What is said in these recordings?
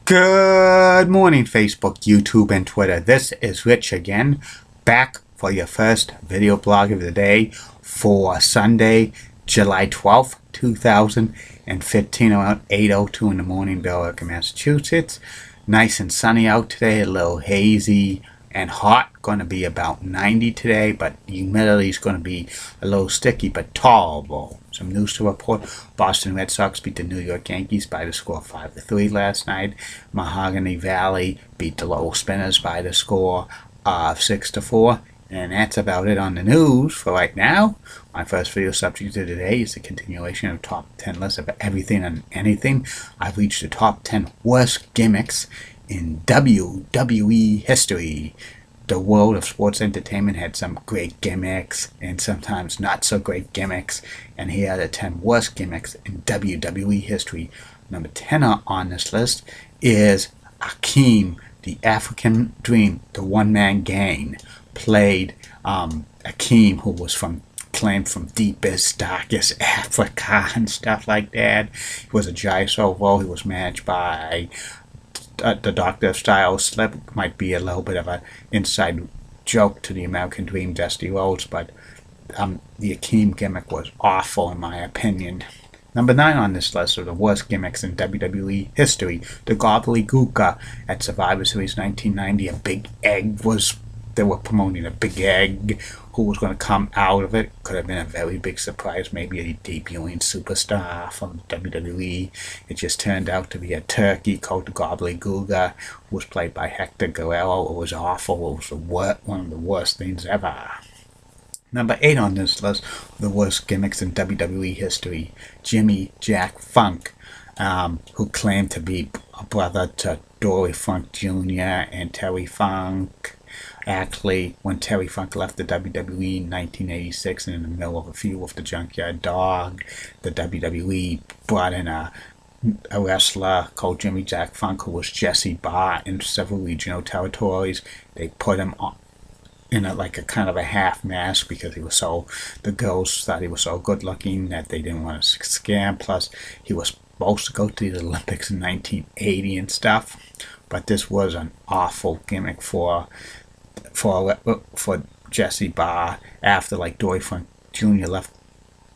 Good morning, Facebook, YouTube, and Twitter. This is Rich again, back for your first video blog of the day for Sunday, July 12th, 2015, around 8:02 in the morning, Billerica, Massachusetts. Nice and sunny out today, a little hazy and hot. Going to be about 90 today, but humidity is going to be a little sticky but tolerable. Some news to report. Boston Red Sox beat the New York Yankees by the score of 5-3 last night. Mahogany Valley beat the Lowell Spinners by the score of 6-4. And that's about it on the news for right now. My first video subject of today is a continuation of top 10 list of everything and anything. I've reached the top 10 worst gimmicks in WWE history. The world of sports entertainment had some great gimmicks and sometimes not so great gimmicks. And here are the 10 worst gimmicks in WWE history. Number 10 on this list is Akeem, the African Dream, the one-man gang. Played Akeem, who was claimed from deepest, darkest Africa and stuff like that. He was a Jaisovo. He was managed by the Doctor of Style. Slip might be a little bit of an inside joke to the American Dream, Dusty Rhodes, but the Akeem gimmick was awful in my opinion. Number 9 on this list of the worst gimmicks in WWE history, the Gobbledygooker at Survivor Series 1990. A big egg was. They were promoting a big egg. Who was going to come out of it? Could have been a very big surprise. Maybe a debuting superstar from WWE. It just turned out to be a turkey called the Gobbledygooker, who was played by Hector Guerrero. It was awful. It was one of the worst things ever. Number 8 on this list of the worst gimmicks in WWE history, Jimmy Jack Funk, who claimed to be a brother to Dory Funk Jr. and Terry Funk. Actually, when Terry Funk left the WWE in 1986 and in the middle of a feud with the Junkyard Dog, the WWE brought in a wrestler called Jimmy Jack Funk, who was Jesse Barr in several regional territories. They put him in a kind of a half mask because the girls thought he was so good looking that they didn't want to scam. Plus, he was supposed to go to the Olympics in 1980 and stuff. But this was an awful gimmick for Jesse Barr after Dory Funk Jr. left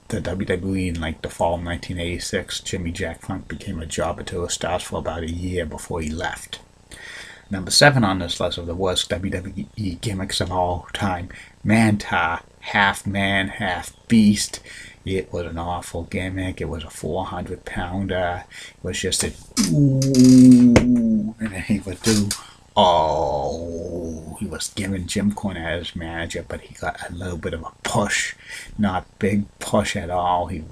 the WWE in the fall of 1986. Jimmy Jack Funk became a jobber to the stars for about a year before he left. Number 7 on this list of the worst WWE gimmicks of all time, Manta, half man, half beast. It was an awful gimmick. It was a 400-pounder. It was just a ooh, and then he would do oh. He was giving Jim Cornette as manager, but he got a little bit of a push, not big push at all. He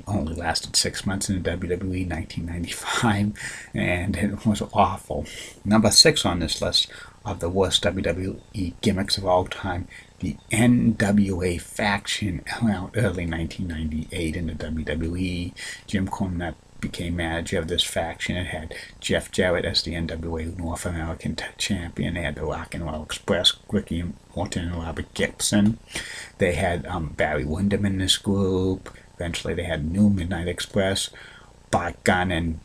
only lasted 6 months in the WWE, 1995, and it was awful. Number 6 on this list of the worst WWE gimmicks of all time, the NWA faction around early 1998 in the WWE. Jim Cornette became manager of this faction. It had Jeff Jarrett as the NWA North American champion. They had the Rock and Roll Express, Ricky Morton and Robert Gibson. They had Barry Windham in this group. Eventually they had New Midnight Express, Bart Gunn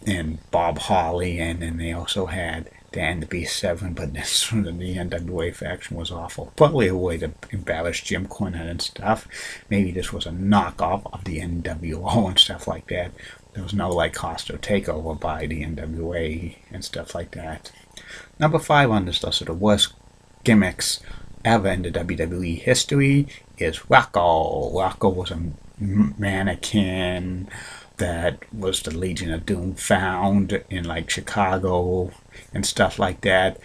and Bob Holly, and then they also had Dan the Beast 7, but this the NWA faction was awful. Probably a way to embarrass Jim Cornette and stuff. Maybe this was a knockoff of the NWO and stuff like that. There was no hostile takeover by the NWA and stuff like that. Number 5 on this list of the worst gimmicks ever in the WWE history is Rocco. Rocco was a mannequin that was the Legion of Doom found in Chicago and stuff like that.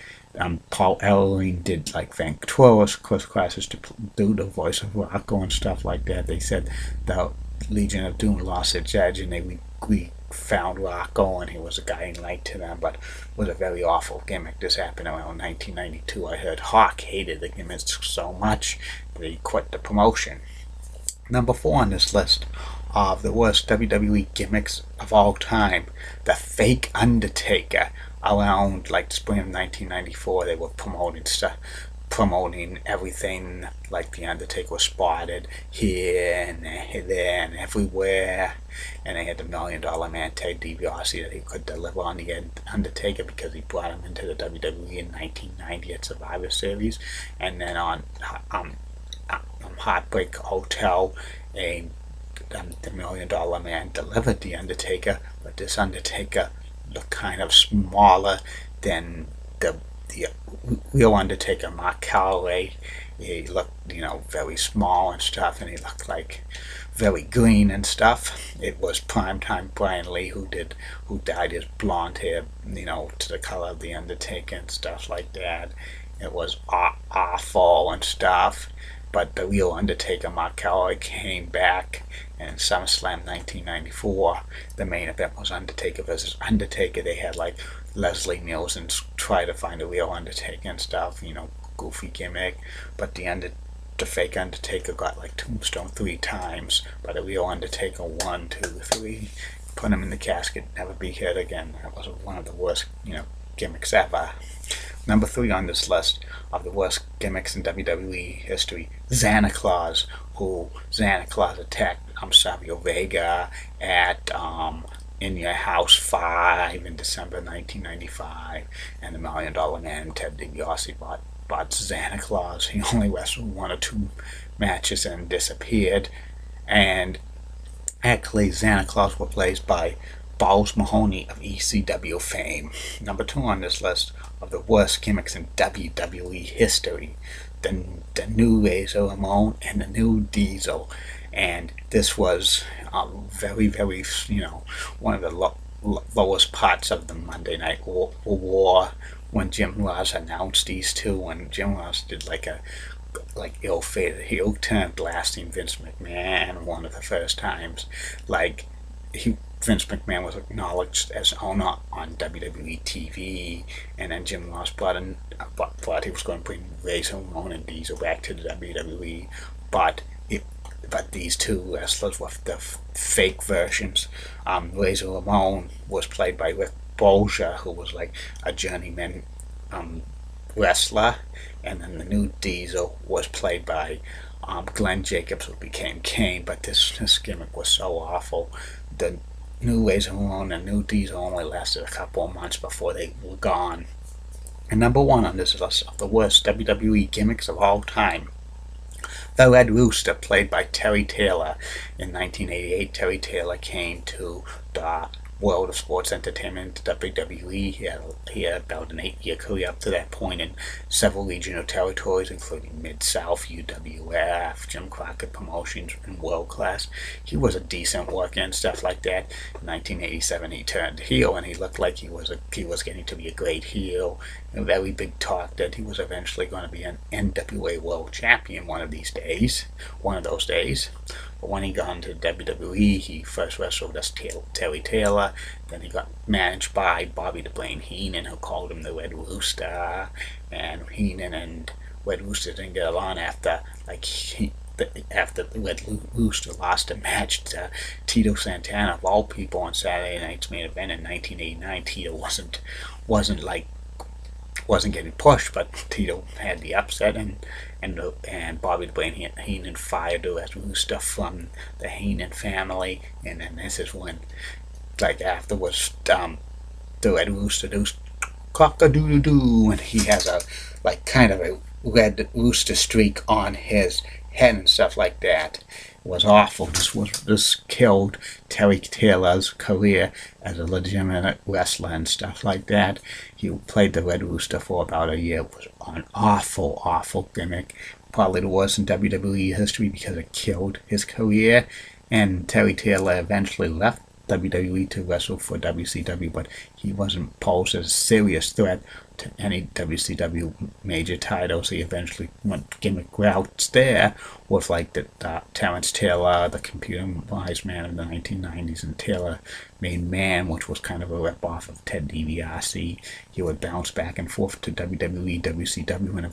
Paul Ellering did Venturo's classes to do the voice of Rocco and stuff like that. They said the Legion of Doom lost its edge and we found Rocco and he was a guiding light to them, but it was a very awful gimmick. This happened around 1992. I heard Hawk hated the gimmick so much that he quit the promotion. Number 4 on this list of the worst WWE gimmicks of all time, the fake Undertaker. Around the spring of 1994, they were promoting stuff promoting everything, like The Undertaker was spotted here and there and everywhere, and they had the $1 Million Man Ted DiBiase that he could deliver on the Undertaker because he brought him into the WWE in 1990 at Survivor Series. And then on Heartbreak Hotel, the $1 Million Man delivered the Undertaker, but this Undertaker looked kind of smaller than the real Undertaker, Mark Calloway. He looked, very small and stuff, and he looked like very green and stuff. It was primetime Brian Lee who dyed his blonde hair, to the color of the Undertaker and stuff like that. It was awful and stuff. But the real Undertaker, Mark Calloway, came back, and SummerSlam 1994, the main event was Undertaker versus Undertaker. They had like Leslie Nielsen try to find a real Undertaker and stuff, goofy gimmick. But the fake Undertaker got like tombstone 3 times, but the real Undertaker 1, 2, 3, put him in the casket, never be hit again. That was one of the worst, gimmicks ever. Number 3 on this list of the worst gimmicks in WWE history, Santa Claus, who Santa Claus attacked Savio Vega at In Your House 5 in December 1995, and the $1 Million Man Ted DiBiase bought Santa Claus. He only wrestled 1 or 2 matches and disappeared. And actually, Santa Claus was replaced by Balls Mahoney of ECW fame. Number 2 on this list of the worst gimmicks in WWE history, the new Razor Ramon and the new Diesel. And this was very, very, one of the lowest parts of the Monday Night War when Jim Ross announced these two, when Jim Ross did like ill-fated heel turn, blasting Vince McMahon one of the first times. Vince McMahon was acknowledged as owner on WWE TV, and then Jim Ross thought he was going to bring Razor Ramon and Diesel back to the WWE, but these two wrestlers were the fake versions. Razor Ramon was played by Rick Bolger, who was like a journeyman wrestler, and then the new Diesel was played by Glenn Jacobs, who became Kane. But this gimmick was so awful. The new Razor Ramon and new Diesel only lasted a couple of months before they were gone. And number 1 on this list of the worst WWE gimmicks of all time, the Red Rooster, played by Terry Taylor. In 1988, Terry Taylor came to the world of sports entertainment, WWE. He had about an 8-year career up to that point in several regional territories, including Mid-South, UWF, Jim Crockett Promotions, and World Class. He was a decent worker and stuff like that. In 1987, he turned heel, and he looked like he was getting to be a great heel. A very big talk that he was eventually going to be an NWA World Champion one of those days. But when he got into WWE, he first wrestled as Terry Taylor. Then he got managed by Bobby the Brain Heenan, who called him the Red Rooster. And Heenan and Red Rooster didn't get along after the Red Rooster lost a match to Tito Santana, of all people, on Saturday Night's Main Event in 1989. Tito wasn't getting pushed, but Tito had the upset, and Bobby the Brain Heenan fired the Red Rooster from the Heenan family. And then this is when, afterwards, the Red Rooster does cock-a-doodle-doo, and he has a kind of a Red Rooster streak on his head and stuff like that. It was awful. This killed Terry Taylor's career as a legitimate wrestler and stuff like that. He played the Red Rooster for about a year. It was an awful, awful gimmick. Probably the worst in WWE history because it killed his career. And Terry Taylor eventually left WWE to wrestle for WCW, but he wasn't posed as a serious threat to any WCW major titles. He eventually went gimmick routes there with the Terrence Taylor, the computerized man of the 1990s, and Taylor Made Man, which was kind of a rip-off of Ted DiBiase. He would bounce back and forth to WWE, WCW, and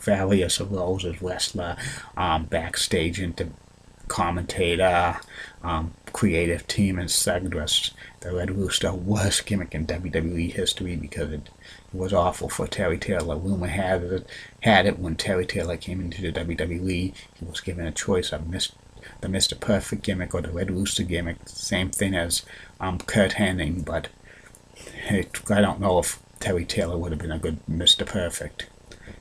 various roles as wrestler, backstage into commentator, creative team, and segment. The Red Rooster worst gimmick in WWE history because it was awful for Terry Taylor. Rumor had it when Terry Taylor came into the WWE, he was given a choice of the Mr. Perfect gimmick or the Red Rooster gimmick. Same thing as Kurt Hennig, but I don't know if Terry Taylor would have been a good Mr. Perfect.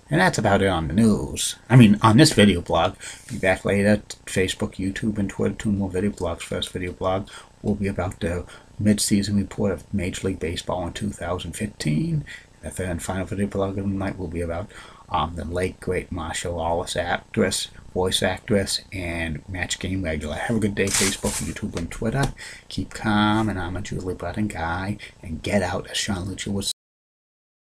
And that's about it on the news. I mean, on this video blog. Be back later. Facebook, YouTube, and Twitter. 2 more video blogs. First video blog will be about the mid-season report of Major League Baseball in 2015. The third and final video blog of the night will be about the late, great Marsha Wallace actress, voice actress, and match game regular. Have a good day, Facebook, YouTube, and Twitter. Keep calm, and I'm a Julie Button guy. And get out, as Sean Lucha would